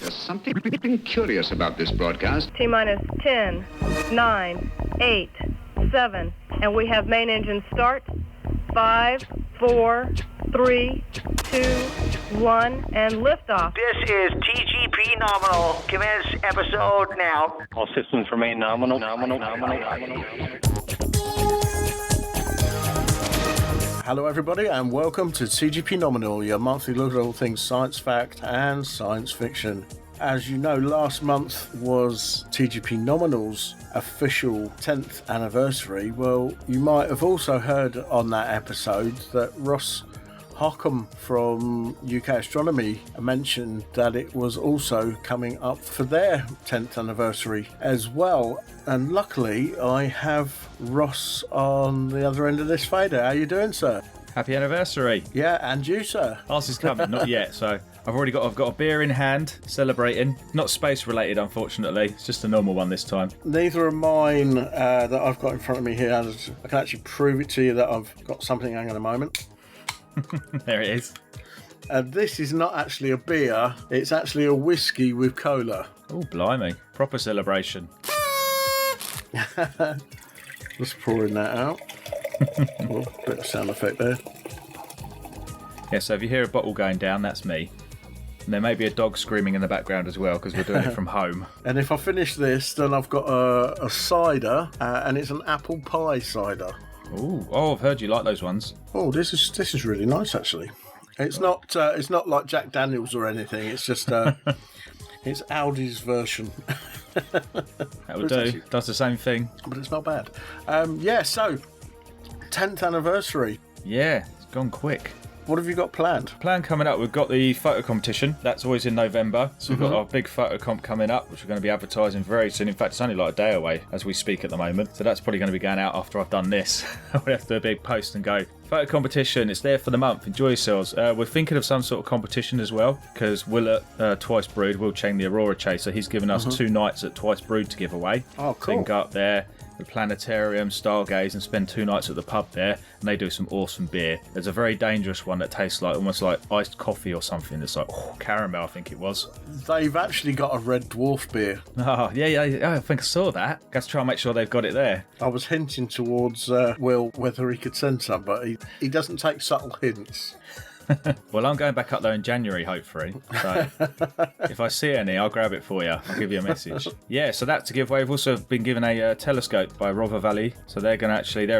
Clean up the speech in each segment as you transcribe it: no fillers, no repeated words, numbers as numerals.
There's something curious about this broadcast. T-minus 10, 9, 8, 7, and we have main engine start. 5, 4, 3, 2, 1, and liftoff. This is Tgp Nominal. Commence episode now. All systems remain nominal. Hello everybody and welcome to Tgp Nominal, your monthly look at all things science fact and science fiction. As you know, last month was Tgp Nominal's official 10th anniversary. Well, you might have also heard on that episode that Ross Hockham from UK Astronomy mentioned that it was also coming up for their 10th anniversary as well. And luckily, I have Ross on the other end of this fader. How you doing, sir? Happy anniversary. Yeah, and you, sir? Ours is coming, not yet. So I've got a beer in hand, celebrating. Not space related, unfortunately. It's just a normal one this time. Neither of mine that I've got in front of me here. I can actually prove it to you that I've got something. Hang on a moment. There it is. This is not actually a beer. It's actually a whiskey with cola. Oh, blimey. Proper celebration. Just pouring that out. Oh, bit of sound effect there. Yeah, so if you hear a bottle going down, that's me. And there may be a dog screaming in the background as well, because we're doing it from home. And if I finish this, then I've got a cider, and it's an apple pie cider. Ooh. Oh, I've heard you like those ones. Oh, this is really nice actually. It's not like Jack Daniels or anything. It's just it's Audi's version. That would do. Does the same thing. But it's not bad. Yeah. So 10th anniversary. Yeah, it's gone quick. What have you got planned? Plan coming up, we've got the photo competition. That's always in November. So we've got our big photo comp coming up, which we're going to be advertising very soon. In fact, it's only like a day away as we speak at the moment. So that's probably going to be going out after I've done this. We'll have to do a big post and go, photo competition, it's there for the month. Enjoy yourselves. We're thinking of some sort of competition as well, because Wil at Twice Brewed, Wil Chang, the Aurora chaser, he's given us 2 nights at Twice Brewed to give away. Oh, cool. So you can go up there, the planetarium, stargaze, and spend 2 nights at the pub there, and they do some awesome beer. There's a very dangerous one that tastes like almost like iced coffee or something. It's like caramel, I think it was. They've actually got a Red Dwarf beer. Oh yeah, I think I saw that. Got to try and make sure they've got it there. I was hinting towards Wil whether he could send some, but he doesn't take subtle hints. Well, I'm going back up there in January, hopefully. So if I see any, I'll grab it for you. I'll give you a message. Yeah, so that's to give away. We've also been given a telescope by Rother Valley. So they're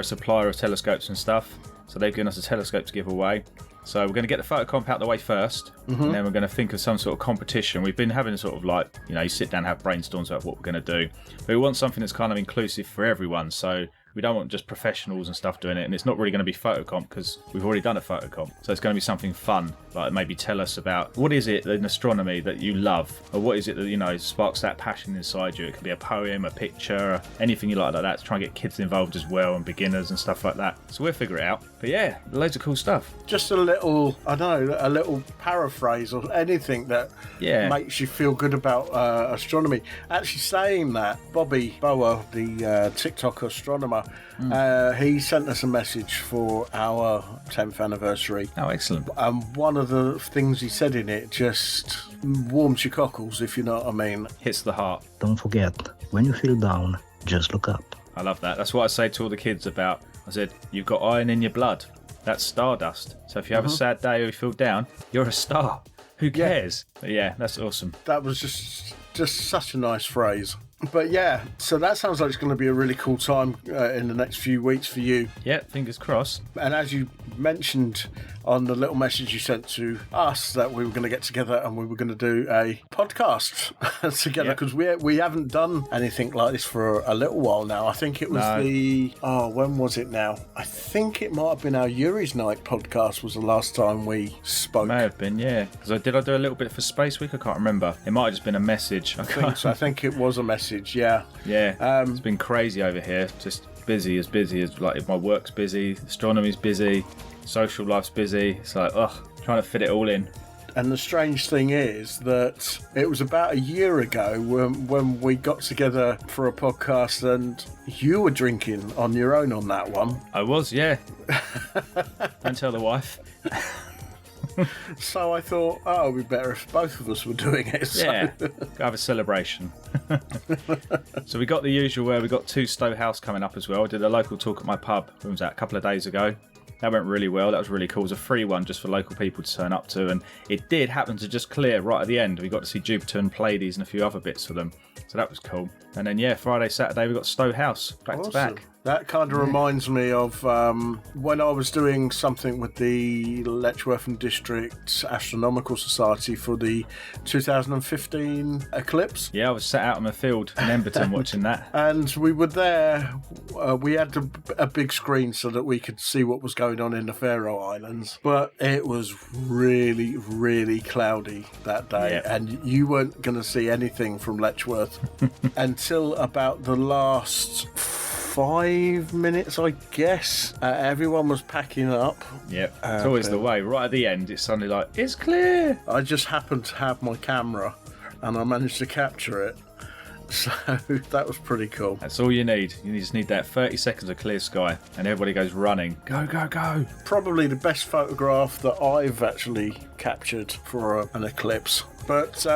a supplier of telescopes and stuff. So they've given us a telescope to give away. So we're going to get the photo comp out the way first, and then we're going to think of some sort of competition. We've been having sort of like, you sit down and have brainstorms about what we're going to do. But we want something that's kind of inclusive for everyone. So we don't want just professionals and stuff doing it, and it's not really going to be photo comp because we've already done a photo comp. So it's going to be something fun, like maybe tell us about what is it in astronomy that you love, or what is it that sparks that passion inside you. It could be a poem, a picture, anything you like that to try and get kids involved as well, and beginners and stuff like that. So we'll figure it out. But yeah, loads of cool stuff. Just a little paraphrase or anything that makes you feel good about astronomy. Actually saying that, Bobby Bower, the TikTok astronomer, he sent us a message for our 10th anniversary. Oh, excellent. And one of the things he said in it just warms your cockles, if you know what I mean. Hits the heart. Don't forget, when you feel down, just look up. I love that. That's what I say to all the kids about. I said, you've got iron in your blood. That's stardust. So if you have a sad day or you feel down, you're a star. Who cares? Yeah, but yeah, that's awesome. That was just such a nice phrase. But yeah, so that sounds like it's going to be a really cool time in the next few weeks for you. Yeah, fingers crossed. And as you mentioned on the little message you sent to us, that we were going to get together and we were going to do a podcast together, because we haven't done anything like this for a little while now. I think it was when was it now? I think it might have been our Yuri's Night podcast was the last time we spoke. May have been, yeah. Because did I do a little bit for Space Week? I can't remember. It might have just been a message. I think it was a message. Yeah. It's been crazy over here. Just busy as like my work's busy, astronomy's busy, social life's busy. It's like trying to fit it all in. And the strange thing is that it was about a year ago when we got together for a podcast, and you were drinking on your own on that one. I was, yeah. Don't tell the wife. So I thought, oh, it would be better if both of us were doing it. So. Yeah, have a celebration. So we got the usual where we got 2 Stowe House coming up as well. I did a local talk at my pub. When was that? A couple of days ago. That went really well. That was really cool. It was a free one just for local people to turn up to. And it did happen to just clear right at the end. We got to see Jupiter and Pleiades and a few other bits for them. So that was cool. And then, yeah, Friday, Saturday, we got Stowe House back to back. That kind of reminds me of when I was doing something with the Letchworth and District Astronomical Society for the 2015 eclipse. Yeah, I was sat out in the field in Emberton watching that. And we were there. We had a big screen so that we could see what was going on in the Faroe Islands. But it was really, really cloudy that day. Yep. And you weren't going to see anything from Letchworth until about the last 5 minutes, I guess. Everyone was packing up. Yep, it's always the way. Right at the end, it's suddenly like, it's clear. I just happened to have my camera and I managed to capture it. So that was pretty cool. That's all you need. You just need that 30 seconds of clear sky and everybody goes running. Go, go, go. Probably the best photograph that I've actually captured for an eclipse. But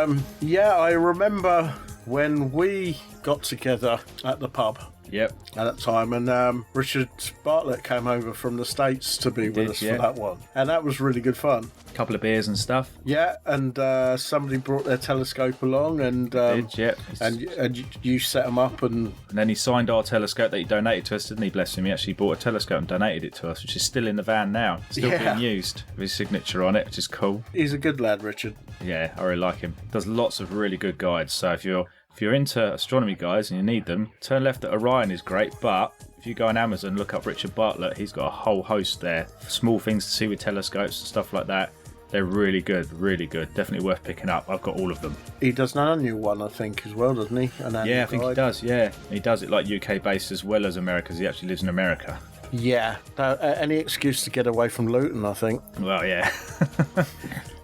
yeah, I remember when we got together at the pub. Yep. At that time, and Richard Bartlett came over from the States to be with us for that one, and that was really good fun. A couple of beers and stuff. Yeah, and somebody brought their telescope along, and and you set them up, and then he signed our telescope that he donated to us, didn't he? Bless him. He actually bought a telescope and donated it to us, which is still in the van now, still being used with his signature on it, which is cool. He's a good lad, Richard. Yeah, I really like him. Does lots of really good guides. So if you're into astronomy guides and you need them, turn left at Orion is great, but if you go on Amazon, look up Richard Bartlett, he's got a whole host there. Small things to see with telescopes and stuff like that. They're really good, really good. Definitely worth picking up. I've got all of them. He does an annual one, I think, as well, doesn't he? Yeah, I think he does, yeah. He does it like UK based as well as America, because he actually lives in America. Yeah, any excuse to get away from Luton, I think. Well, yeah.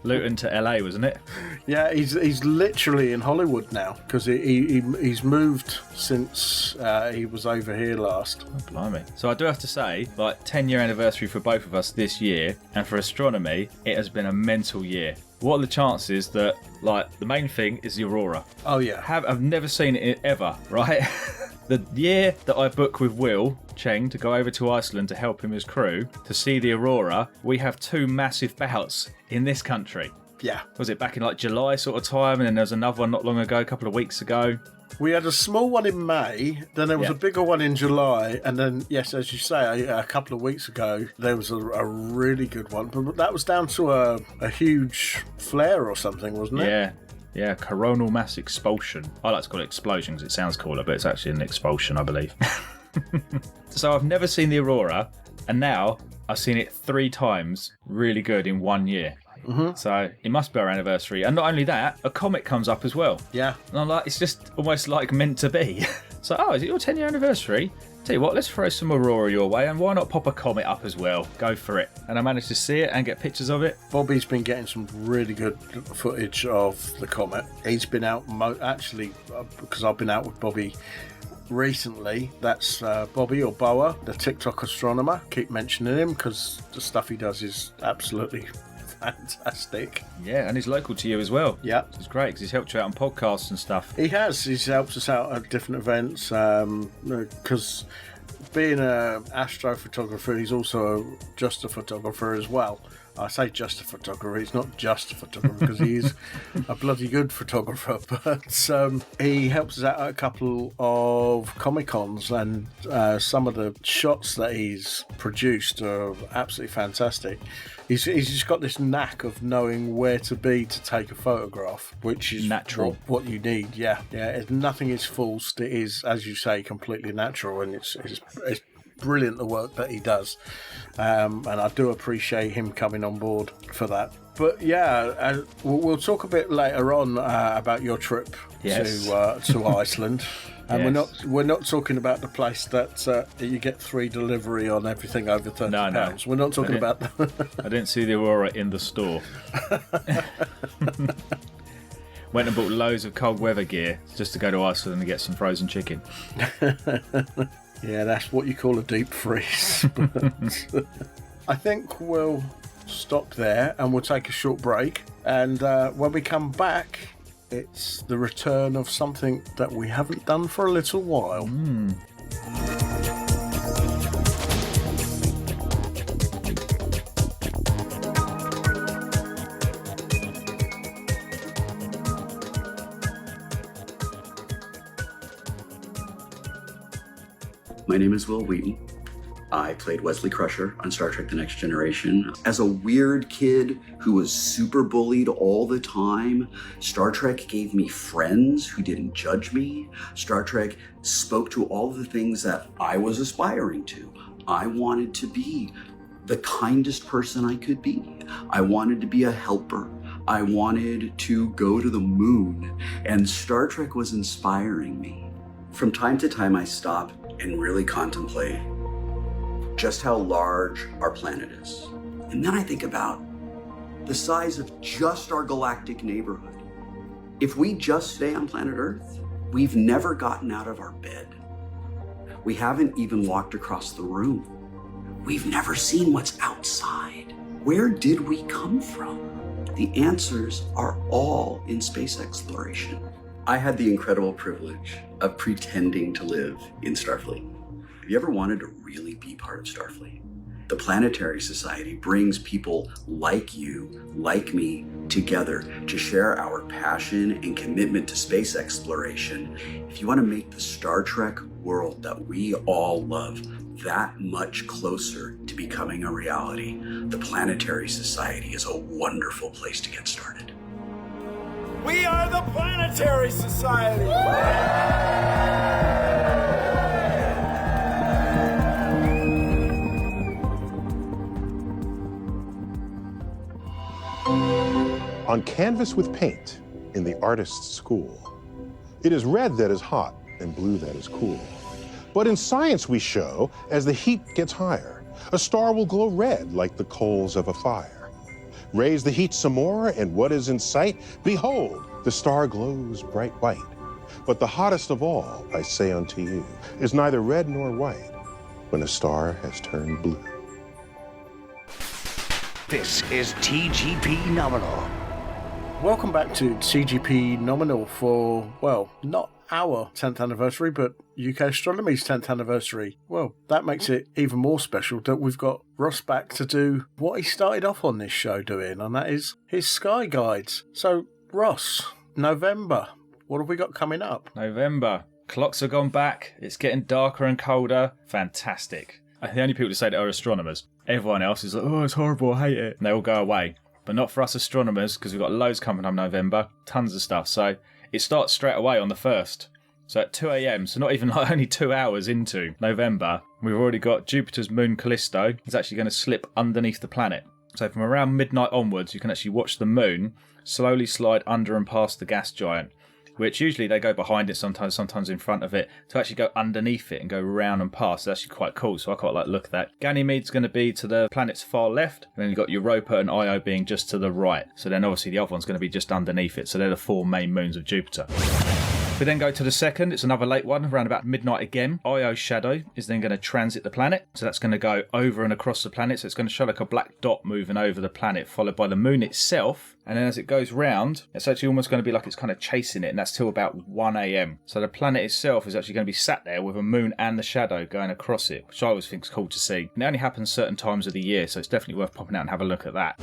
Luton to LA, wasn't it? Yeah, he's literally in Hollywood now because he's moved since he was over here last. Oh, blimey. So I do have to say, like, 10-year anniversary for both of us this year, and for astronomy, it has been a mental year. What are the chances that, like, the main thing is the Aurora? Oh, yeah. I've never seen it ever, right? The year that I booked with Wil Cheng to go over to Iceland to help him as crew to see the Aurora, we have 2 massive bouts in this country. Yeah. Was it back in like July sort of time, and then there was another one not long ago, a couple of weeks ago? We had a small one in May, then there was a bigger one in July, and then, yes, as you say, a couple of weeks ago, there was a really good one. But that was down to a huge flare or something, wasn't it? Yeah, coronal mass expulsion. I like to call it explosion because it sounds cooler, but it's actually an expulsion, I believe. So I've never seen the Aurora, and now I've seen it 3 times really good in 1 year. Mm-hmm. So it must be our anniversary. And not only that, a comet comes up as well. Yeah. And I'm like, it's just almost like meant to be. So, is it your 10-year anniversary? Tell you what, let's throw some Aurora your way, and why not pop a comet up as well? Go for it. And I managed to see it and get pictures of it. Bobby's been getting some really good footage of the comet. He's been out, actually, because I've been out with Bobby recently. That's Bobby, or Boa, the TikTok astronomer. Keep mentioning him because the stuff he does is absolutely fantastic. Yeah, and he's local to you as well. Yeah. It's great because he's helped you out on podcasts and stuff. He has. He's helped us out at different events because being an astrophotographer, he's also just a photographer as well. I say just a photographer, he's not just a photographer because he's a bloody good photographer, but he helps us out at a couple of Comic-Cons, and some of the shots that he's produced are absolutely fantastic. He's just got this knack of knowing where to be to take a photograph, which is natural. What you need. Yeah. Nothing is forced. It is, as you say, completely natural, and it's brilliant the work that he does, and I do appreciate him coming on board for that. But yeah, we'll talk a bit later on about your trip to Iceland. And we're not talking about the place that you get 3 delivery on everything over £30. No. We're not talking about that. I didn't see the Aurora in the store. Went and bought loads of cold weather gear just to go to Iceland and get some frozen chicken. Yeah, that's what you call a deep freeze. I think we'll stop there and we'll take a short break. And when we come back, it's the return of something that we haven't done for a little while. My name is Wil Wheaton. I played Wesley Crusher on Star Trek The Next Generation. As a weird kid who was super bullied all the time, Star Trek gave me friends who didn't judge me. Star Trek spoke to all of the things that I was aspiring to. I wanted to be the kindest person I could be. I wanted to be a helper. I wanted to go to the moon, and Star Trek was inspiring me. From time to time, I stop and really contemplate just how large our planet is. And then I think about the size of just our galactic neighborhood. If we just stay on planet Earth, we've never gotten out of our bed. We haven't even walked across the room. We've never seen what's outside. Where did we come from? The answers are all in space exploration. I had the incredible privilege of pretending to live in Starfleet. Have you ever wanted to really be part of Starfleet? The Planetary Society brings people like you, like me, together to share our passion and commitment to space exploration. If you want to make the Star Trek world that we all love that much closer to becoming a reality, the Planetary Society is a wonderful place to get started. We are the Planetary Society! On canvas with paint in the artist's school, it is red that is hot and blue that is cool. But in science we show, as the heat gets higher, a star will glow red like the coals of a fire. Raise the heat some more, and what is in sight? Behold, the star glows bright white. But the hottest of all, I say unto you, is neither red nor white, when a star has turned blue. This is Tgp Nominal. Welcome back to Tgp Nominal for, well, not our 10th anniversary, but UK Astronomy's 10th anniversary. Well, that makes it even more special that we've got Ross back to do what he started off on this show doing, and that is his sky guides. So, Ross, November, what have we got coming up? November. Clocks have gone back. It's getting darker and colder. Fantastic. The only people to say that are astronomers. Everyone else is like, oh, it's horrible, I hate it. And they all go away. But not for us astronomers, because we've got loads coming up in November. Tons of stuff. So it starts straight away on the 1st. So at 2 a.m, so not even like only 2 hours into November, we've already got Jupiter's moon Callisto. It's actually going to slip underneath the planet. So from around midnight onwards, you can actually watch the moon slowly slide under and past the gas giant, which usually they go behind it sometimes in front of it, to actually go underneath it and go around and past. It's actually quite cool, so I quite like the look at that. Ganymede's going to be to the planet's far left, and then you've got Europa and Io being just to the right. So then obviously the other one's going to be just underneath it. So they're the 4 main moons of Jupiter. We then go to the 2nd, it's another late one, around about midnight again. Io's shadow is then going to transit the planet. So that's going to go over and across the planet. So it's going to show like a black dot moving over the planet, followed by the moon itself. And then as it goes round, it's actually almost going to be like it's kind of chasing it. And that's till about 1 a.m. So the planet itself is actually going to be sat there with a moon and the shadow going across it, which I always think is cool to see. And it only happens certain times of the year, so it's definitely worth popping out and have a look at that.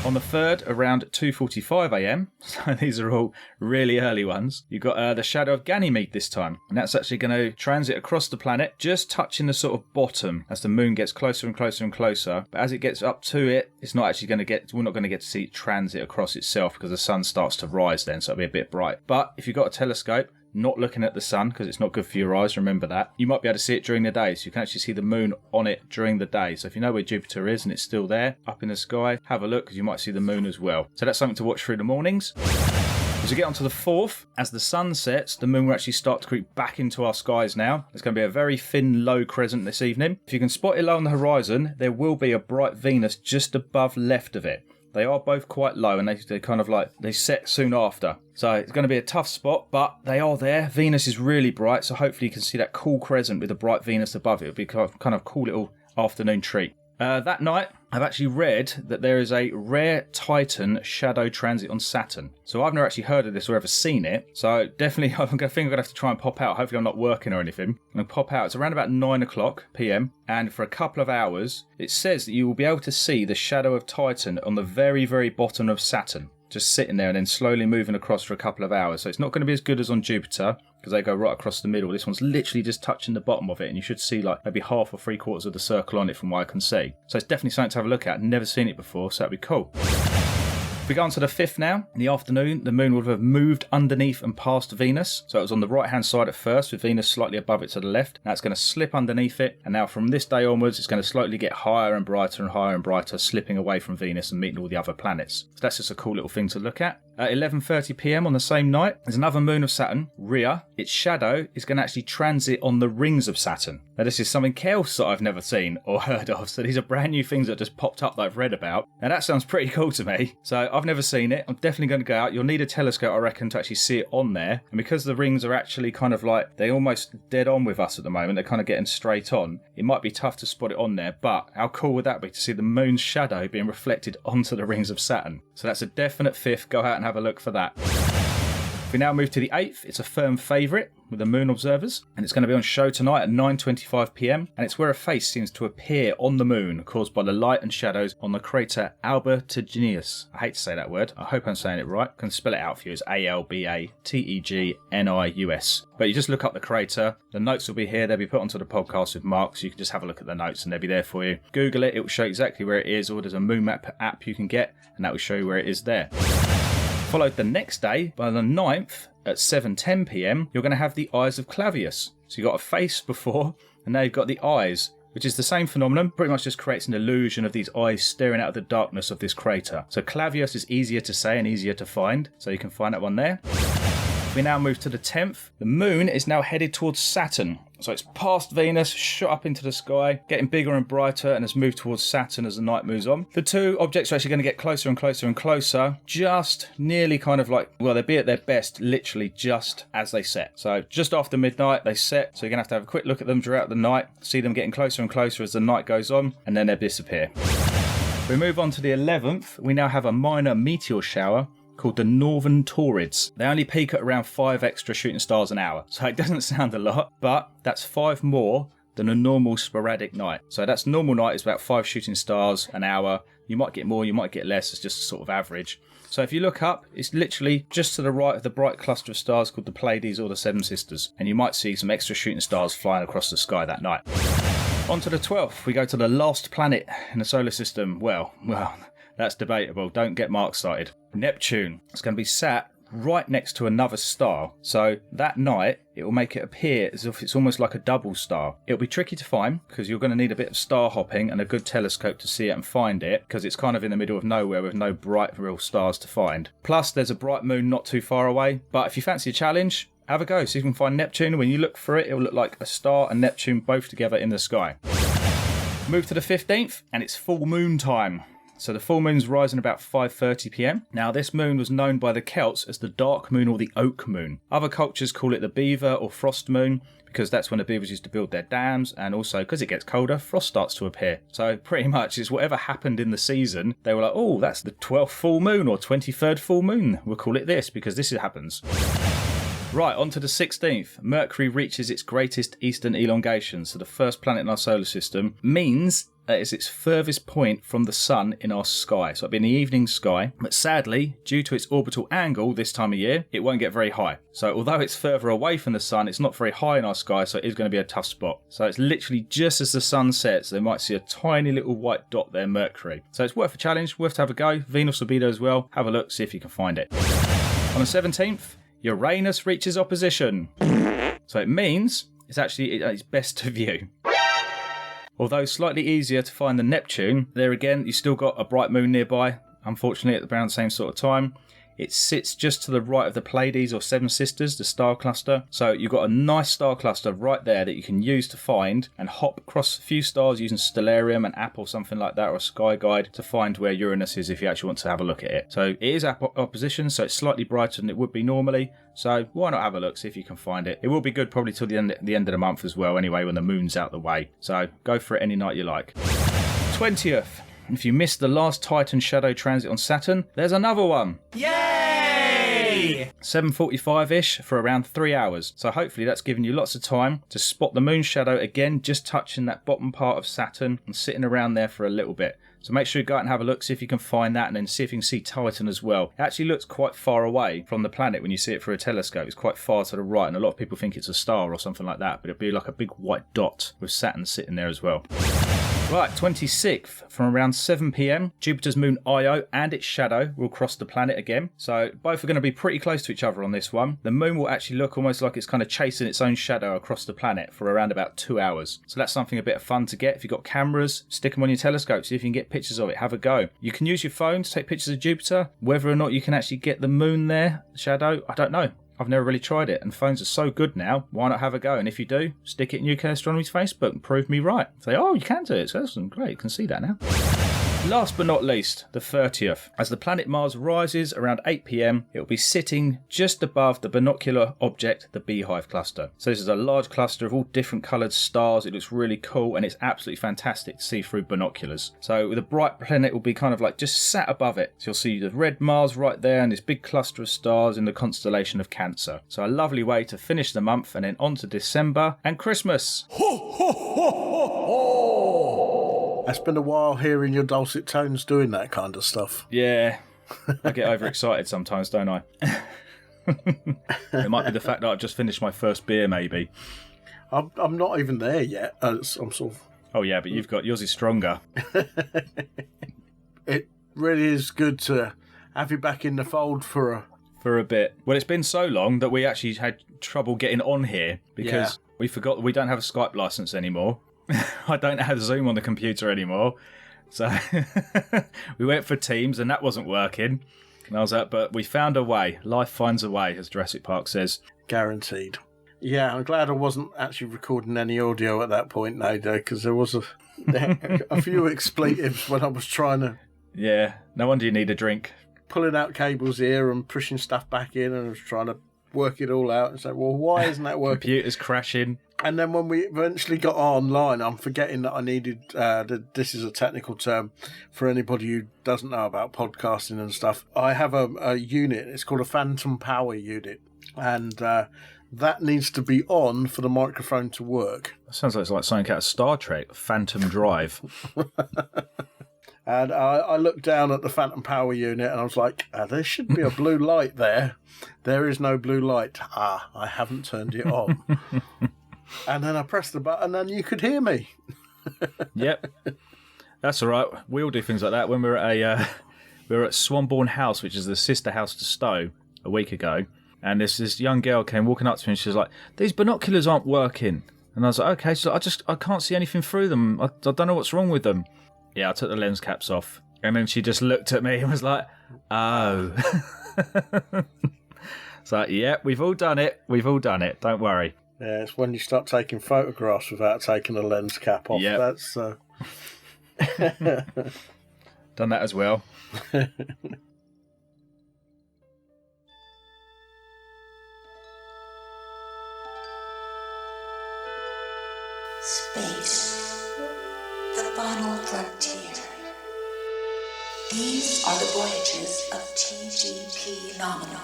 On the 3rd, around 2:45 a.m, so these are all really early ones, you've got the shadow of Ganymede this time. And that's actually going to transit across the planet, just touching the sort of bottom as the moon gets closer and closer and closer. But as it gets up to it, it's not actually going to we're not going to get to see it transit across itself, because the sun starts to rise then, so it'll be a bit bright. But if you've got a telescope, not looking at the sun, because it's not good for your eyes, remember that, you might be able to see it during the day, so you can actually see the moon on it during the day. So if you know where Jupiter is and it's still there up in the sky, have a look, because you might see the moon as well. So that's something to watch through the mornings. As we get onto the 4th, as the sun sets, the moon will actually start to creep back into our skies now. It's going to be a very thin, low crescent this evening. If you can spot it low on the horizon, there will be a bright Venus just above left of it. They are both quite low, and they kind of like, they set soon after. So it's going to be a tough spot, but they are there. Venus is really bright, so hopefully you can see that cool crescent with a bright Venus above it. It'll be kind of a cool little afternoon treat. That night, I've actually read that there is a rare Titan shadow transit on Saturn. So I've never actually heard of this or ever seen it. So definitely, I'm going to have to try and pop out. Hopefully I'm not working or anything. I'm going to pop out. It's around about 9 o'clock p.m. And for a couple of hours, it says that you will be able to see the shadow of Titan on the very, very bottom of Saturn. Just sitting there and then slowly moving across for a couple of hours. So it's not going to be as good as on Jupiter, because they go right across the middle. This one's literally just touching the bottom of it, and you should see like maybe half or 3/4 of the circle on it from what I can see. So it's definitely something to have a look at. Never seen it before, so that'd be cool. If we go on to the 5th now, in the afternoon, the moon would have moved underneath and past Venus. So it was on the right-hand side at first, with Venus slightly above it to the left. Now it's going to slip underneath it. And now from this day onwards, it's going to slowly get higher and brighter, slipping away from Venus and meeting all the other planets. So that's just a cool little thing to look at. At 11:30 p.m. on the same night, there's another moon of Saturn, Rhea. Its shadow is going to actually transit on the rings of Saturn. Now this is something else that I've never seen or heard of. So these are brand new things that just popped up that I've read about. Now that sounds pretty cool to me. So I've never seen it. I'm definitely going to go out. You'll need a telescope, I reckon, to actually see it on there. And because the rings are actually kind of like, they're almost dead on with us at the moment. They're kind of getting straight on. It might be tough to spot it on there. But how cool would that be to see the moon's shadow being reflected onto the rings of Saturn? So that's a definite 5th. Go out and have a look for that. If we now move to the 8th, it's a firm favourite with the moon observers, and it's going to be on show tonight at 9:25 p.m. and it's where a face seems to appear on the moon caused by the light and shadows on the crater Albertignius. I hate to say that word. I hope I'm saying it right. I can spell it out for you as Albategnius. But you just look up the crater. The notes will be here. They'll be put onto the podcast with Mark, so you can just have a look at the notes and they'll be there for you. Google it. It will show exactly where it is, or there's a moon map app you can get, and that will show you where it is there. Followed the next day, by the 9th, at 7:10 p.m, you're going to have the eyes of Clavius. So you've got a face before, and now you've got the eyes, which is the same phenomenon, pretty much just creates an illusion of these eyes staring out of the darkness of this crater. So Clavius is easier to say and easier to find, so you can find that one there. We now move to the 10th. The moon is now headed towards Saturn. So it's past Venus, shot up into the sky, getting bigger and brighter, and has moved towards Saturn as the night moves on. The two objects are actually going to get closer and closer and closer, just nearly kind of like, well, they'll be at their best literally just as they set. So just after midnight, they set. So you're going to have a quick look at them throughout the night, see them getting closer and closer as the night goes on, and then they disappear. We move on to the 11th. We now have a minor meteor shower called the Northern Taurids. They only peak at around 5 extra shooting stars an hour. So it doesn't sound a lot, but that's 5 more than a normal sporadic night. So that's normal night is about 5 shooting stars an hour. You might get more, you might get less. It's just a sort of average. So if you look up, it's literally just to the right of the bright cluster of stars called the Pleiades or the Seven Sisters. And you might see some extra shooting stars flying across the sky that night. On to the 12th, we go to the last planet in the solar system. Well, that's debatable. Don't get Mark started. Neptune. It's going to be sat right next to another star. So that night, it will make it appear as if it's almost like a double star. It'll be tricky to find because you're going to need a bit of star hopping and a good telescope to see it and find it, because it's kind of in the middle of nowhere with no bright real stars to find. Plus, there's a bright moon not too far away. But if you fancy a challenge, have a go. See if you can find Neptune. When you look for it, it'll look like a star and Neptune both together in the sky. Move to the 15th, and it's full moon time. So the full moon's rising about 5:30 p.m. Now this moon was known by the Celts as the dark moon or the oak moon. Other cultures call it the beaver or frost moon, because that's when the beavers used to build their dams, and also because it gets colder, frost starts to appear. So pretty much it's whatever happened in the season. They were like, oh, that's the 12th full moon or 23rd full moon. We'll call it this because this happens. Right, on to the 16th. Mercury reaches its greatest eastern elongation. So the first planet in our solar system means that it's its furthest point from the sun in our sky. So it'll be in the evening sky. But sadly, due to its orbital angle this time of year, it won't get very high. So although it's further away from the sun, it's not very high in our sky, so it is going to be a tough spot. So it's literally just as the sun sets, they might see a tiny little white dot there, Mercury. So it's worth a challenge, worth to have a go. Venus will be there as well. Have a look, see if you can find it. On the 17th, Uranus reaches opposition. So it means it's actually it's best to view. Although slightly easier to find than Neptune, there again, you've still got a bright moon nearby, unfortunately at around the same sort of time. It sits just to the right of the Pleiades or Seven Sisters, the star cluster. So you've got a nice star cluster right there that you can use to find and hop across a few stars using Stellarium, an app or something like that, or a sky guide to find where Uranus is if you actually want to have a look at it. So it is opposition, so it's slightly brighter than it would be normally. So why not have a look, see if you can find it. It will be good probably till the end of the month as well anyway, when the moon's out the way. So go for it any night you like. 20th. If you missed the last Titan shadow transit on Saturn, there's another one. Yay! 7:45-ish for around 3 hours. So hopefully that's given you lots of time to spot the moon shadow again, just touching that bottom part of Saturn and sitting around there for a little bit. So make sure you go out and have a look, see if you can find that, and then see if you can see Titan as well. It actually looks quite far away from the planet when you see it through a telescope. It's quite far to the right, and a lot of people think it's a star or something like that, but it'll be like a big white dot with Saturn sitting there as well. Right, 26th, from around 7 p.m, Jupiter's moon Io and its shadow will cross the planet again. So both are going to be pretty close to each other on this one. The moon will actually look almost like it's kind of chasing its own shadow across the planet for around about 2 hours. So that's something a bit of fun to get. If you've got cameras, stick them on your telescope, see if you can get pictures of it, have a go. You can use your phone to take pictures of Jupiter. Whether or not you can actually get the moon there, shadow, I don't know. I've never really tried it, and phones are so good now, why not have a go? And if you do, stick it in UK Astronomy's Facebook and prove me right. Say, oh, you can do it, so that's great, you can see that now. Last but not least, the 30th. As the planet Mars rises around 8 p.m, it will be sitting just above the binocular object, the Beehive cluster. So this is a large cluster of all different coloured stars. It looks really cool, and it's absolutely fantastic to see through binoculars. So with a bright planet, it will be kind of like just sat above it. So you'll see the red Mars right there and this big cluster of stars in the constellation of Cancer. So a lovely way to finish the month and then on to December and Christmas. Ho, ho, ho, ho, ho. It's been a while hearing your dulcet tones doing that kind of stuff. Yeah, I get overexcited sometimes, don't I? It might be the fact that I've just finished my first beer, maybe. I'm not even there yet. I'm sort of... Oh yeah, but you've got yours is stronger. It really is good to have you back in the fold for a bit. Well, it's been so long that we actually had trouble getting on here because we forgot that we don't have a Skype license anymore. I don't have Zoom on the computer anymore. So we went for Teams and that wasn't working. And I was like, but we found a way. Life finds a way, as Jurassic Park says. Guaranteed. Yeah, I'm glad I wasn't actually recording any audio at that point now, though, because there was a few expletives when I was trying to... Yeah, no wonder you need a drink. Pulling out cables here and pushing stuff back in, and I was trying to work it all out and say, well, why isn't that working? Computer's crashing. And then when we eventually got online, I'm forgetting that I needed, this is a technical term for anybody who doesn't know about podcasting and stuff. I have a unit, it's called a phantom power unit, and that needs to be on for the microphone to work. That sounds like something out of Star Trek, Phantom Drive. And I looked down at the phantom power unit and I was like, there should be a blue light there. There is no blue light. I haven't turned it on. And then I pressed the button and you could hear me. Yep. That's all right. We all do things like that. When we were at Swanbourne House, which is the sister house to Stowe, a week ago, and this young girl came walking up to me and she was like, these binoculars aren't working. And I was like, okay, so I can't see anything through them. I don't know what's wrong with them. Yeah, I took the lens caps off. And then she just looked at me and was like, oh. It's like, yeah, we've all done it. We've all done it. Don't worry. Yeah, it's when you start taking photographs without taking the lens cap off. Yep. That's done that as well. Space, the final frontier. These are the voyages of Tgp Nominal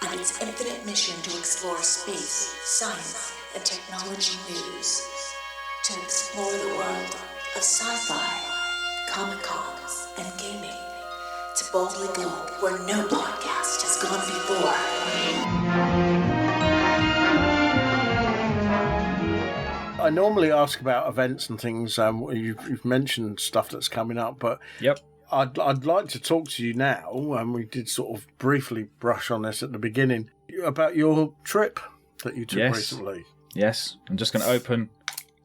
and its infinite mission to explore space, science, and technology news. To explore the world of sci-fi, comic-cons, and gaming. To boldly go where no podcast has gone before. I normally ask about events and things. You've mentioned stuff that's coming up, but yep. I'd like to talk to you now, and we did sort of briefly brush on this at the beginning, about your trip that you took recently. Yes, I'm just going to open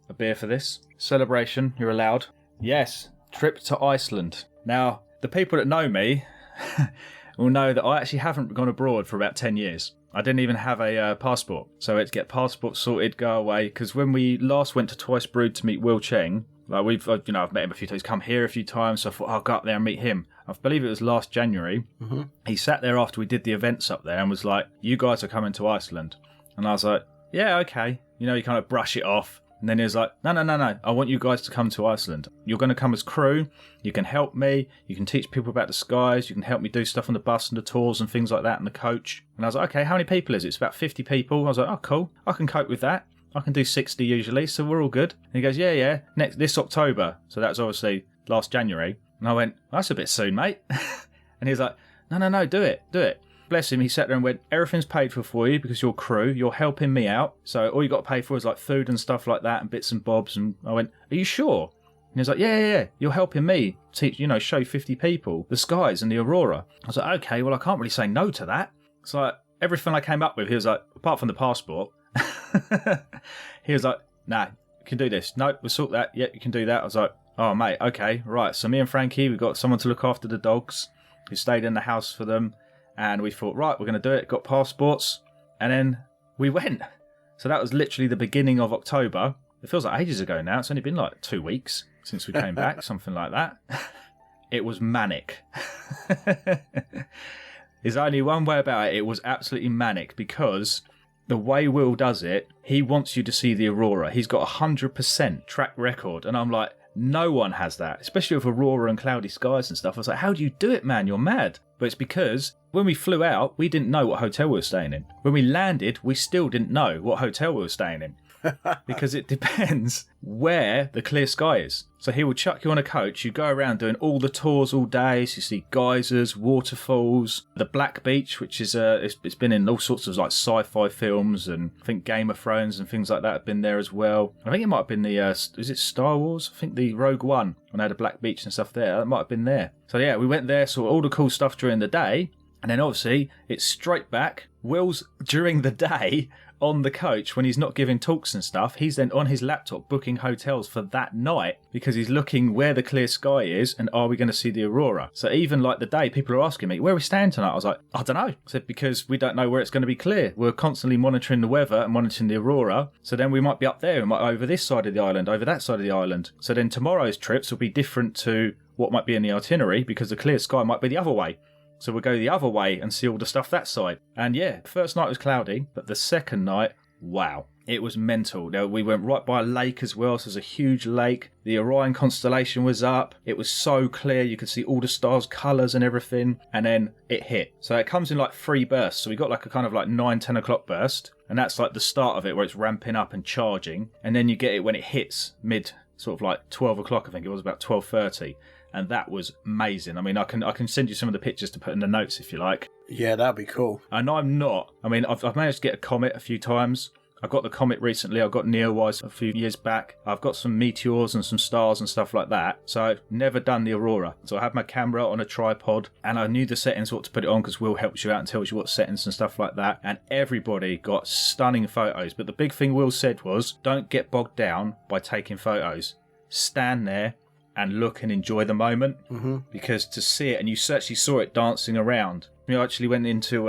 a beer for this. Celebration, you're allowed. Yes, trip to Iceland. Now, the people that know me will know that I actually haven't gone abroad for about 10 years. I didn't even have a passport, so I had to get passport sorted, go away, because when we last went to Twice Brewed to meet Wil Cheng, like I've met him a few times. He's come here a few times, so I thought I'll go up there and meet him. I believe it was last January. Mm-hmm. He sat there after we did the events up there and was like, "You guys are coming to Iceland," and I was like, "Yeah, okay." You kind of brush it off. And then he was like, no, I want you guys to come to Iceland. You're going to come as crew. You can help me. You can teach people about the skies. You can help me do stuff on the bus and the tours and things like that and the coach. And I was like, okay, how many people is it? It's about 50 people. I was like, oh, cool. I can cope with that. I can do 60 usually, so we're all good. And he goes, yeah, this October. So that's obviously last January. And I went, that's a bit soon, mate. And he was like, no, do it. Bless him, he sat there and went, everything's paid for you because you're crew, you're helping me out. So all you got to pay for is like food and stuff like that and bits and bobs. And I went, are you sure? And he was like, yeah, you're helping me teach, show 50 people the skies and the Aurora. I was like, okay, well, I can't really say no to that. So like, everything I came up with, he was like, apart from the passport, he was like, nah, you can do this. No, we'll sort that. Yeah, you can do that. I was like, oh, mate, okay, right. So me and Frankie, we got someone to look after the dogs who stayed in the house for them. And we thought, right, we're going to do it. Got passports. And then we went. So that was literally the beginning of October. It feels like ages ago now. It's only been like 2 weeks since we came back, something like that. It was manic. There's only one way about it. It was absolutely manic because the way Wil does it, he wants you to see the Aurora. He's got 100% track record. And I'm like, no one has that, especially with Aurora and cloudy skies and stuff. I was like, how do you do it, man? You're mad. But it's because when we flew out, we didn't know what hotel we were staying in. When we landed, we still didn't know what hotel we were staying in. Because it depends where the clear sky is. So he will chuck you on a coach. You go around doing all the tours all day. So you see geysers, waterfalls, the Black Beach, which is it's been in all sorts of like sci-fi films, and I think Game of Thrones and things like that have been there as well. I think it might have been the is it Star Wars? I think the Rogue One when they had a Black Beach and stuff there. That might have been there. So yeah, we went there, saw all the cool stuff during the day, and then obviously it's straight back. Wil's during the day on the coach when he's not giving talks and stuff. He's then on his laptop booking hotels for that night because he's looking where the clear sky is and are we going to see the Aurora. So even like the day, people are asking me, where are we staying tonight? I was like, I don't know. I said, because we don't know where it's going to be clear. We're constantly monitoring the weather and monitoring the Aurora. So then we might be up there, we might over this side of the island, over that side of the island. So then tomorrow's trips will be different to what might be in the itinerary because the clear sky might be the other way. So we'll go the other way and see all the stuff that side. And yeah, the first night was cloudy, but the second night, wow, it was mental. We went right by a lake as well, so there's a huge lake. The Orion constellation was up. It was so clear, you could see all the stars' colours and everything. And then it hit. So it comes in like 3 bursts. So we got like a kind of like 9-10 o'clock burst. And that's like the start of it where it's ramping up and charging. And then you get it when it hits mid, sort of like 12 o'clock, I think it was about 12:30. And that was amazing. I mean, I can send you some of the pictures to put in the notes if you like. Yeah, that'd be cool. And I'm not. I mean, I've managed to get a comet a few times. I got the comet recently. I got Neowise a few years back. I've got some meteors and some stars and stuff like that. So I've never done the Aurora. So I had my camera on a tripod and I knew the settings, what to put it on, because Wil helps you out and tells you what settings and stuff like that. And everybody got stunning photos. But the big thing Wil said was, don't get bogged down by taking photos. Stand there and look and enjoy the moment, because to see it, and you actually saw it dancing around. We actually went into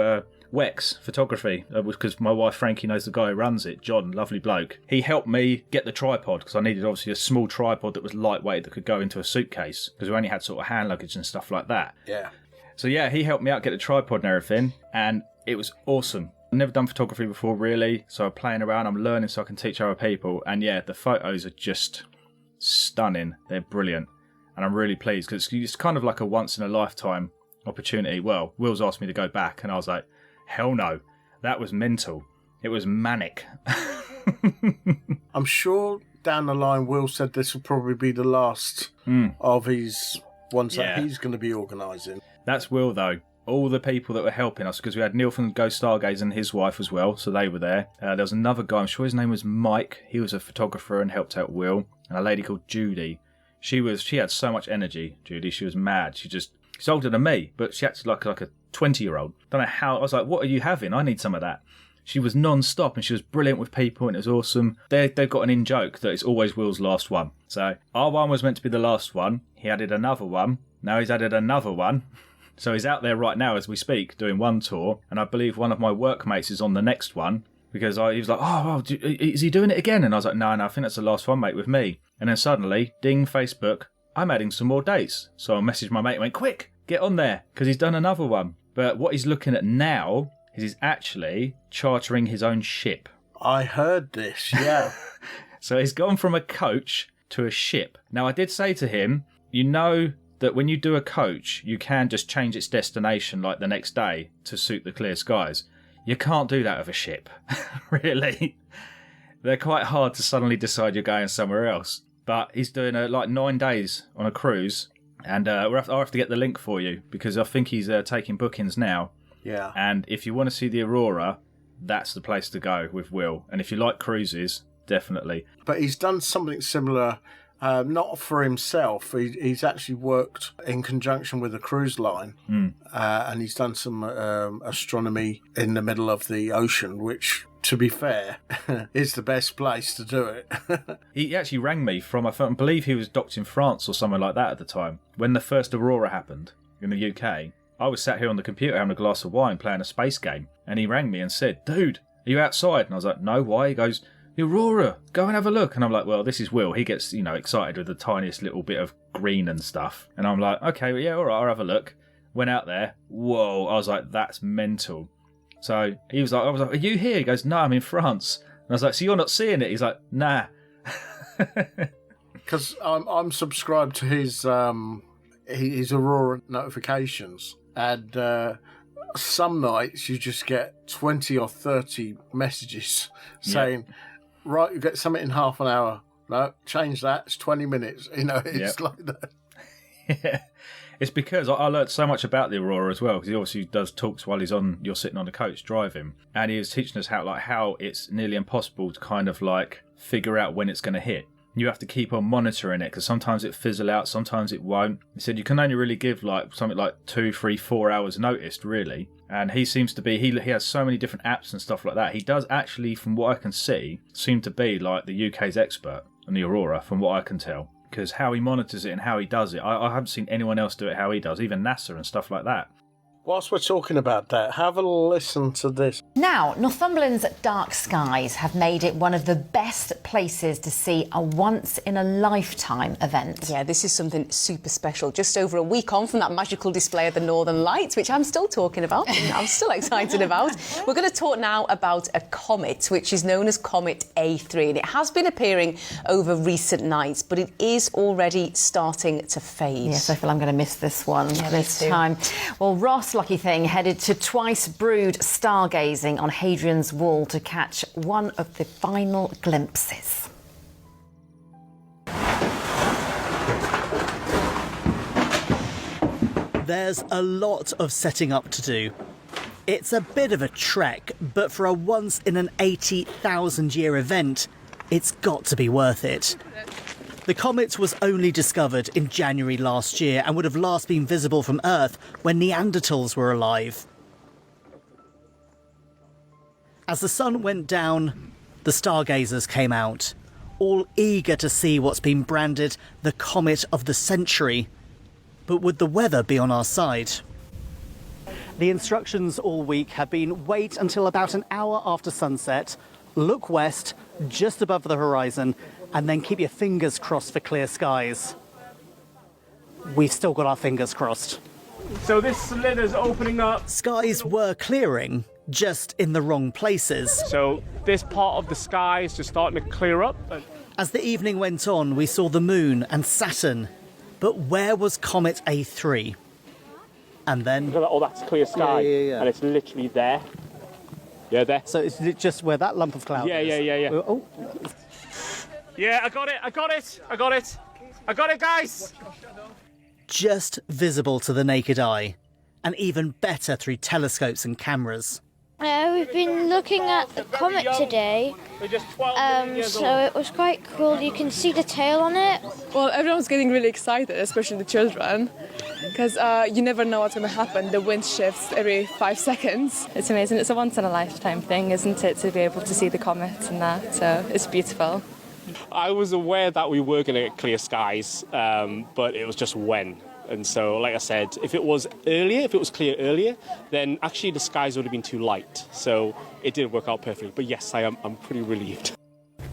Wex Photography, because my wife Frankie knows the guy who runs it, John, lovely bloke. He helped me get the tripod, because I needed obviously a small tripod that was lightweight that could go into a suitcase, because we only had sort of hand luggage and stuff like that. Yeah. So yeah, he helped me out get the tripod and everything, and it was awesome. I've never done photography before really, so I'm playing around, I'm learning so I can teach other people, and yeah, the photos are just stunning. They're brilliant, and I'm really pleased because it's kind of like a once in a lifetime opportunity. Well, Wil's asked me to go back and I was like, hell no, that was mental. It was manic. I'm sure down the line Wil said this will probably be the last of his ones that he's going to be organising. That's Wil though. All the people that were helping us, because we had Neil from Go Stargaze and his wife as well, so they were there. There was another guy, I'm sure his name was Mike. He was a photographer and helped out Wil. And a lady called Judy. She had so much energy, Judy. She was mad. She's older than me, but she acted like a 20-year-old. Don't know how. I was like, what are you having? I need some of that. She was non-stop and she was brilliant with people and it was awesome. They've got an in-joke that it's always Wil's last one. So our one was meant to be the last one. He added another one. Now he's added another one. So he's out there right now as we speak doing one tour, and I believe one of my workmates is on the next one, because he was like, oh, is he doing it again? And I was like, no, I think that's the last one, mate, with me. And then suddenly, ding, Facebook, I'm adding some more dates. So I messaged my mate and went, quick, get on there, because he's done another one. But what he's looking at now is he's actually chartering his own ship. I heard this, yeah. So he's gone from a coach to a ship. Now, I did say to him, you know that when you do a coach, you can just change its destination like the next day to suit the clear skies. You can't do that with a ship, really. They're quite hard to suddenly decide you're going somewhere else. But he's doing like 9 days on a cruise, and I'll have to get the link for you because I think he's taking bookings now. Yeah. And if you want to see the Aurora, that's the place to go with Wil. And if you like cruises, definitely. But he's done something similar, not for himself. He's actually worked in conjunction with a cruise line, and he's done some astronomy in the middle of the ocean, which, to be fair, is the best place to do it. He actually rang me from, I believe he was docked in France or somewhere like that at the time, when the first Aurora happened in the UK. I was sat here on the computer having a glass of wine playing a space game, and he rang me and said, "Dude, are you outside?" And I was like, "No, why?" He goes, "The Aurora, go and have a look." And I'm like, well, this is Wil. He gets, excited with the tiniest little bit of green and stuff. And I'm like, okay, well, yeah, all right, I'll have a look. Went out there. Whoa. I was like, that's mental. So I was like, are you here? He goes, no, I'm in France. And I was like, so you're not seeing it? He's like, nah. Because I'm subscribed to his Aurora notifications. And some nights you just get 20 or 30 messages saying, right, you get something in half an hour. No, change that. It's 20 minutes. It's like that. Yeah. It's because I learned so much about the Aurora as well, because he obviously does talks while you're sitting on the coach driving. And he was teaching us how it's nearly impossible to kind of like figure out when it's going to hit. You have to keep on monitoring it because sometimes it fizzle out, sometimes it won't. He said you can only really give like something like 2, 3, 4 hours notice, really. And he seems to be, he has so many different apps and stuff like that. He does actually, from what I can see, seem to be like the UK's expert on the Aurora, from what I can tell. Because how he monitors it and how he does it, I haven't seen anyone else do it how he does, even NASA and stuff like that. Whilst we're talking about that, have a listen to this. Now, Northumberland's dark skies have made it one of the best places to see a once-in-a-lifetime event. Yeah, this is something super special. Just over a week on from that magical display of the Northern Lights, which I'm still talking about and I'm still excited about. We're going to talk now about a comet, which is known as Comet A3. And it has been appearing over recent nights, but it is already starting to fade. Yes, I feel I'm going to miss this one this time. Well, Ross, lucky thing, headed to twice brewed stargazing on Hadrian's Wall to catch one of the final glimpses. There's a lot of setting up to do. It's a bit of a trek, but for a once-in-an-80,000-year event, it's got to be worth it. The comet was only discovered in January last year and would have last been visible from Earth when Neanderthals were alive. As the sun went down, the stargazers came out, all eager to see what's been branded the comet of the century. But would the weather be on our side? The instructions all week have been wait until about an hour after sunset, look west, just above the horizon, and then keep your fingers crossed for clear skies. We've still got our fingers crossed. So this slit is opening up. Skies were clearing, just in the wrong places. So this part of the sky is just starting to clear up. As the evening went on, we saw the moon and Saturn. But where was Comet A3? And then... Oh, that's clear sky. Yeah. And it's literally there. Yeah, there. So is it just where that lump of cloud is? Yeah. Oh. Yeah, I got it, guys! Just visible to the naked eye, and even better through telescopes and cameras. We've been looking at the comet today, so it was quite cool. You can see the tail on it. Well, everyone's getting really excited, especially the children, because you never know what's going to happen. The wind shifts every 5 seconds. It's amazing. It's a once-in-a-lifetime thing, isn't it, to be able to see the comet and that, so it's beautiful. I was aware that we were going to get clear skies, but it was just when. And so, like I said, if it was clear earlier, then actually the skies would have been too light. So it did work out perfectly. But yes, I'm pretty relieved.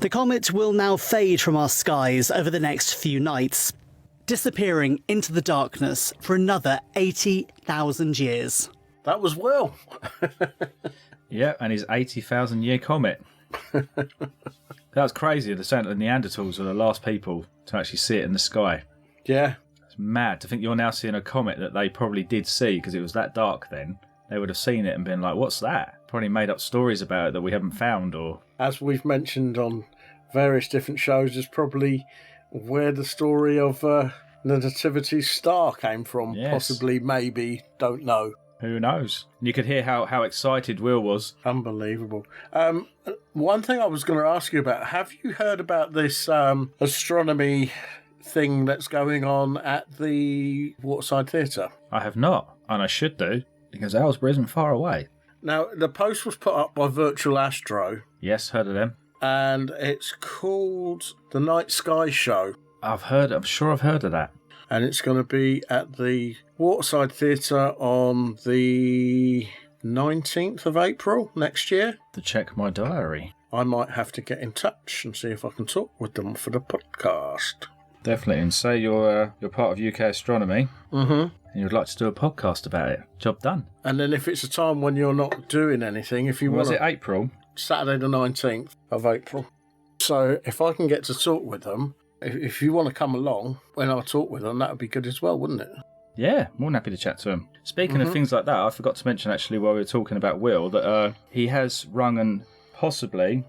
The comet will now fade from our skies over the next few nights, disappearing into the darkness for another 80,000 years. That was Wil. Yeah, and his 80,000-year comet. That was crazy. They're saying that the Neanderthals were the last people to actually see it in the sky. Yeah. It's mad to think you're now seeing a comet that they probably did see because it was that dark then. They would have seen it and been like, what's that? Probably made up stories about it that we haven't found. Or as we've mentioned on various different shows, is probably where the story of the Nativity star came from. Yes. Possibly, maybe, don't know. Who knows? You could hear how excited Wil was. Unbelievable. One thing I was going to ask you about, have you heard about this astronomy thing that's going on at the Waterside Theatre? I have not, and I should do, because Aylesbury isn't far away. Now, the post was put up by Virtual Astro. Yes, heard of them. And it's called The Night Sky Show. I'm sure I've heard of that. And it's going to be at the Waterside Theatre on the 19th of April next year. To check my diary. I might have to get in touch and see if I can talk with them for the podcast. Definitely, and say you're part of UK Astronomy. Mm-hmm. And you'd like to do a podcast about it. Job done. And then if it's a time when you're not doing anything, if you want... Was it April? Saturday the 19th of April. So if I can get to talk with them, if you want to come along when I talk with them, that would be good as well, wouldn't it? Yeah, more than happy to chat to him. Speaking of things like that, I forgot to mention actually while we were talking about Wil that he has rung and possibly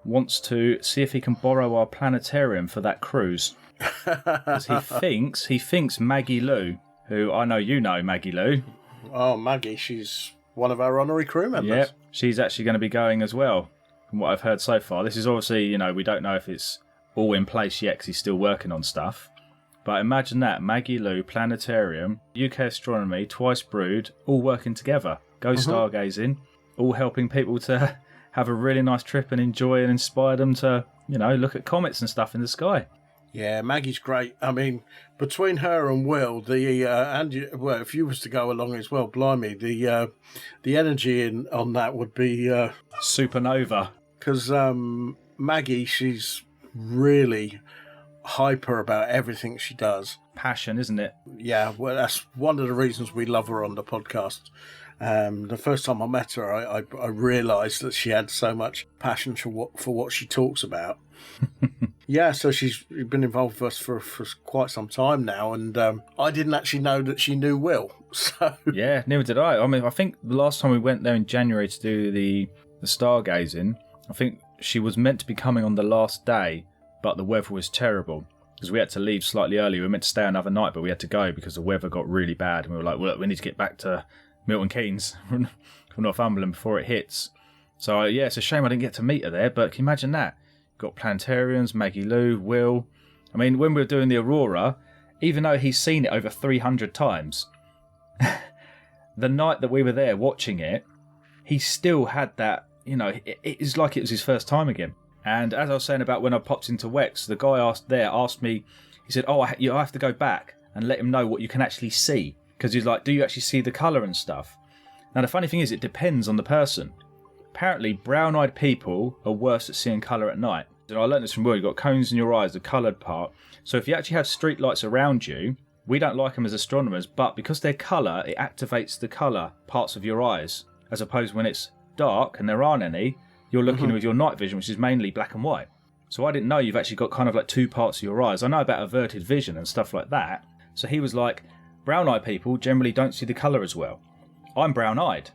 wants to see if he can borrow our planetarium for that cruise. Because he thinks Maggie Lou, who I know you know Maggie Lou. Oh, Maggie, she's one of our honorary crew members. Yep, she's actually going to be going as well, from what I've heard so far. This is obviously, we don't know if it's all in place yet because he's still working on stuff. But imagine that, Maggie Lou, Planetarium, UK Astronomy, Twice Brewed, all working together. Go stargazing, all helping people to have a really nice trip and enjoy and inspire them to, look at comets and stuff in the sky. Yeah, Maggie's great. I mean, between her and Wil, if you was to go along as well, blimey, the energy on that would be supernova. Because Maggie, she's really hyper about everything she does. Passion, isn't it? Yeah, well, that's one of the reasons we love her on the podcast. The first time I met her, I realised that she had so much passion for what she talks about. Yeah, so she's been involved with us for quite some time now, and I didn't actually know that she knew Wil. So yeah, neither did I. I mean, I think the last time we went there in January to do the stargazing, I think she was meant to be coming on the last day, but the weather was terrible because we had to leave slightly early. We were meant to stay another night, but we had to go because the weather got really bad, and we were like, well, we need to get back to Milton Keynes from Northumberland before it hits. So yeah, it's a shame I didn't get to meet her there, but can you imagine that? Got planetariums, Maggie Lou, Wil. I mean, when we were doing the Aurora, even though he's seen it over 300 times, the night that we were there watching it, he still had that, it's like it was his first time again. And as I was saying about when I popped into Wex, the guy asked me, he said, I have to go back and let him know what you can actually see. Because he's like, do you actually see the colour and stuff? Now, the funny thing is, it depends on the person. Apparently, brown-eyed people are worse at seeing colour at night. And I learned this from Wil. You've got cones in your eyes, the coloured part. So if you actually have street lights around you, we don't like them as astronomers, but because they're colour, it activates the colour parts of your eyes. As opposed when it's dark and there aren't any, you're looking with your night vision, which is mainly black and white. So I didn't know you've actually got kind of like two parts of your eyes. I know about averted vision and stuff like that. So he was like, brown-eyed people generally don't see the colour as well. I'm brown-eyed.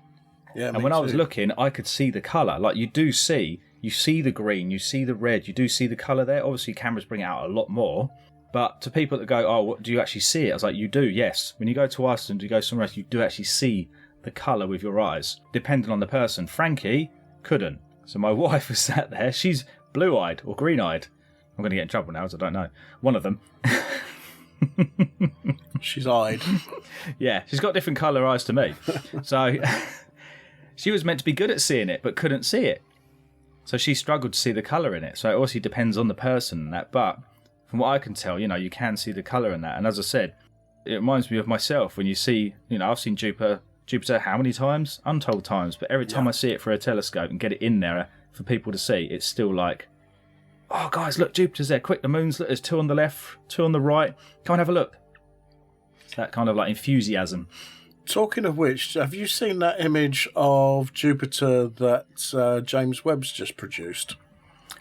Yeah, and when I was looking, I could see the colour. Like you see the green, you see the red, you do see the colour there. Obviously, cameras bring it out a lot more. But to people that go, oh, what, do you actually see it? I was like, you do, yes. When you go to Iceland, you go somewhere else, you do actually see the colour with your eyes, depending on the person. Frankie couldn't. So my wife was sat there. She's blue-eyed or green-eyed. I'm going to get in trouble now, as I don't know. One of them. She's eyed. Yeah, she's got different colour eyes to me. So she was meant to be good at seeing it, but couldn't see it. So she struggled to see the colour in it. So it obviously depends on the person and that. But from what I can tell, you can see the colour in that. And as I said, it reminds me of myself when you see, I've seen Jupiter how many times? Untold times. But every time I see it through a telescope and get it in there for people to see, it's still like, oh, guys, look, Jupiter's there. Quick, the moon's, look, there's two on the left, two on the right. Come and have a look. It's that kind of like enthusiasm Talking of which, have you seen that image of Jupiter that James Webb's just produced?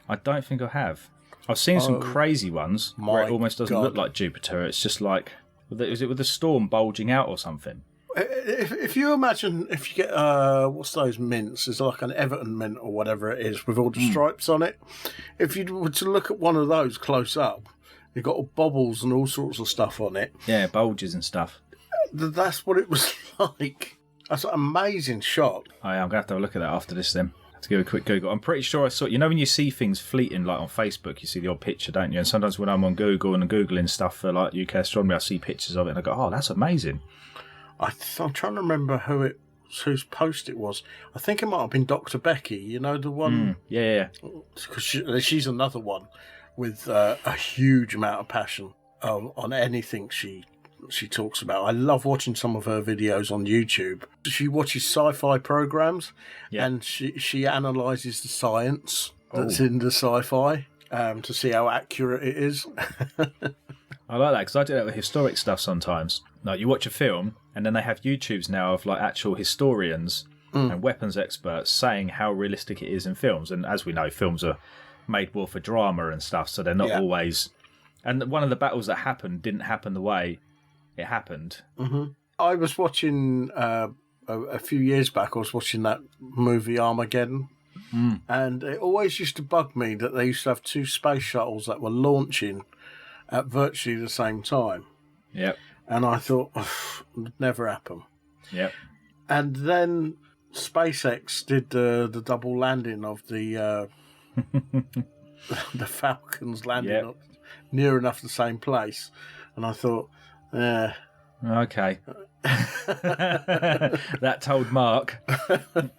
I don't think I have. I've seen some crazy ones where it almost doesn't look like Jupiter. It's just like, is it with the storm bulging out or something? If you imagine, if you get, what's those mints? It's like an Everton mint or whatever it is with all the stripes on it. If you were to look at one of those close up, you've got bobbles and all sorts of stuff on it. Yeah, bulges and stuff. That's what it was like. That's an amazing shot. I'm going to have to have a look at that after this then. To give a quick Google. I'm pretty sure I saw, when you see things fleeting, like on Facebook, you see the odd picture, don't you? And sometimes when I'm on Google and Googling stuff for like UK Astronomy, I see pictures of it and I go, oh, that's amazing. I'm trying to remember whose post it was. I think it might have been Dr. Becky, the one. Yeah. Because she's another one with a huge amount of passion on anything she talks about. I love watching some of her videos on YouTube. She watches sci-fi programs and she analyses the science that's in the sci-fi to see how accurate it is. I like that because I do that with historic stuff sometimes. Like you watch a film and then they have YouTubes now of like actual historians and weapons experts saying how realistic it is in films. And as we know, films are made more for drama and stuff, so they're not always... And one of the battles that happened didn't happen the way it happened. Mm-hmm. I was watching a few years back. I was watching that movie Armageddon, and it always used to bug me that they used to have two space shuttles that were launching at virtually the same time. Yep. And I thought, it would never happen. Yep. And then SpaceX did the double landing of the the Falcons landing near enough the same place, and I thought, yeah. Okay. That told Mark. Have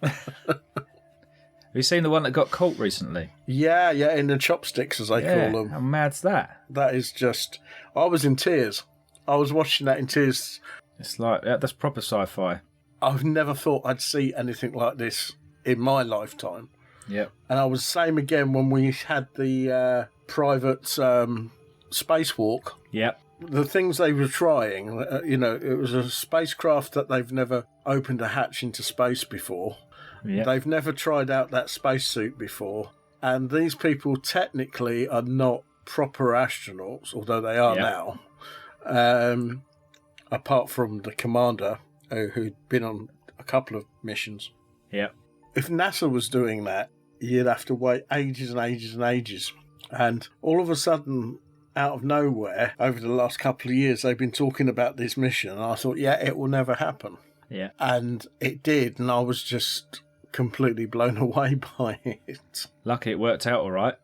you seen the one that got caught recently? Yeah, in the chopsticks, as they call them. How mad's that? That is just... I was in tears. I was watching that in tears. It's like, that's proper sci-fi. I've never thought I'd see anything like this in my lifetime. Yep. And I was the same again when we had the private spacewalk. Yep. The things they were trying, it was a spacecraft that they've never opened a hatch into space before. Yep. They've never tried out that spacesuit before. And these people technically are not proper astronauts, although they are now. Apart from the commander, who'd been on a couple of missions. Yeah. If NASA was doing that, you'd have to wait ages and ages and ages. And all of a sudden, out of nowhere, over the last couple of years, they've been talking about this mission. And I thought, it will never happen. Yeah. And it did. And I was just completely blown away by it. Lucky it worked out all right.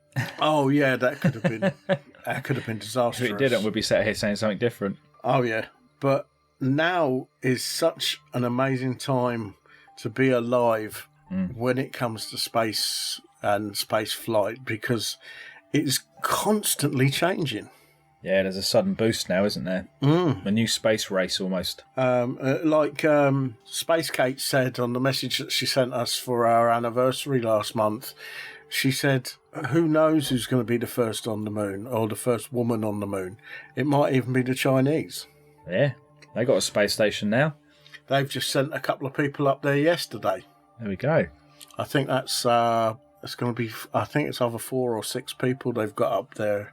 Oh, yeah, that could have been disastrous. If it didn't, we'd be sat here saying something different. Oh, yeah. But now is such an amazing time to be alive when it comes to space and space flight, because it's constantly changing. Yeah, there's a sudden boost now, isn't there? A new space race almost. Like Space Kate said on the message that she sent us for our anniversary last month, she said, who knows who's going to be the first on the moon or the first woman on the moon? It might even be the Chinese. Yeah, they got a space station now. They've just sent a couple of people up there yesterday. There we go. I think that's it's going to be, I think it's either 4 or 6 people they've got up there.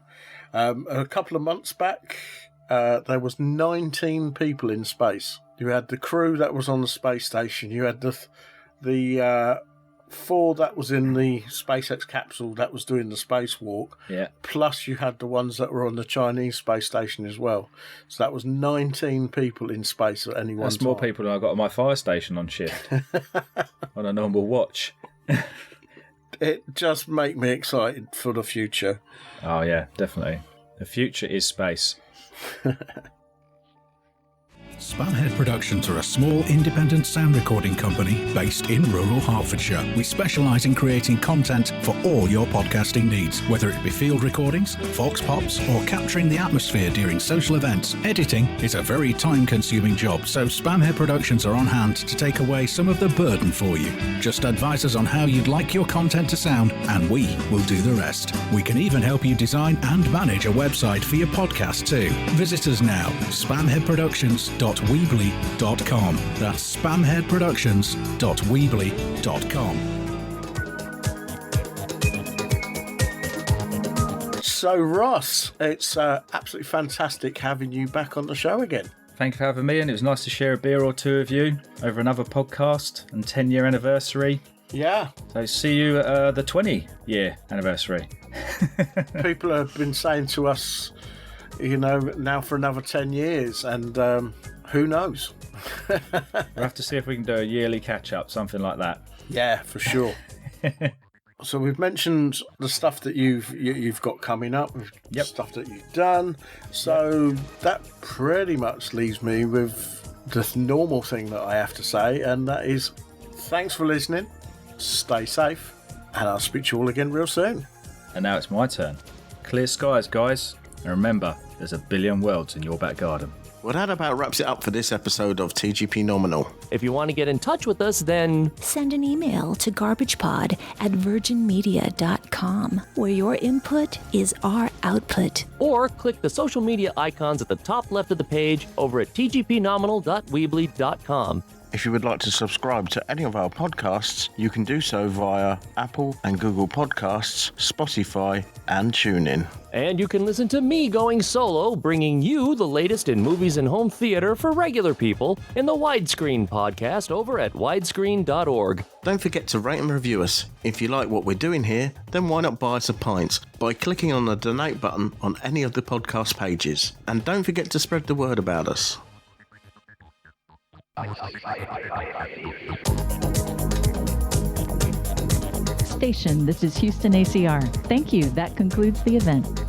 A couple of months back, there was 19 people in space. You had the crew that was on the space station. You had the 4 that was in the SpaceX capsule that was doing the spacewalk. Yeah. Plus you had the ones that were on the Chinese space station as well. So that was 19 people in space at any one time. That's more people than I got on my fire station on shift on a normal watch. It just makes me excited for the future. Oh, yeah, definitely. The future is space. Spanhead Productions are a small independent sound recording company based in rural Hertfordshire. We specialise in creating content for all your podcasting needs, whether it be field recordings, vox pops, or capturing the atmosphere during social events. Editing is a very time-consuming job, so Spanhead Productions are on hand to take away some of the burden for you. Just advise us on how you'd like your content to sound, and we will do the rest. We can even help you design and manage a website for your podcast too. Visit us now, spanheadproductions.com. spamheadproductions.weebly.com. That's spamheadproductions.weebly.com. So, Ross, it's absolutely fantastic having you back on the show again. Thank you for having me, and it was nice to share a beer or two with you over another podcast and 10-year anniversary. Yeah. So see you at the 20-year anniversary. People have been saying to us, now for another 10 years, and who knows? We'll have to see if we can do a yearly catch-up, something like that. Yeah, for sure. So we've mentioned the stuff that you've got coming up, stuff that you've done. So that pretty much leaves me with the normal thing that I have to say, and that is thanks for listening, stay safe, and I'll speak to you all again real soon. And now it's my turn. Clear skies, guys, and remember, there's a billion worlds in your back garden. Well, that about wraps it up for this episode of TGP Nominal. If you want to get in touch with us, then send an email to garbagepod@virginmedia.com, where your input is our output. Or click the social media icons at the top left of the page over at tgpnominal.weebly.com. If you would like to subscribe to any of our podcasts, you can do so via Apple and Google Podcasts, Spotify, and TuneIn. And you can listen to me going solo, bringing you the latest in movies and home theater for regular people in the Widescreen podcast over at widescreen.org. Don't forget to rate and review us. If you like what we're doing here, then why not buy us a pint by clicking on the donate button on any of the podcast pages. And don't forget to spread the word about us. Station, this is Houston ACR. Thank you. That concludes the event.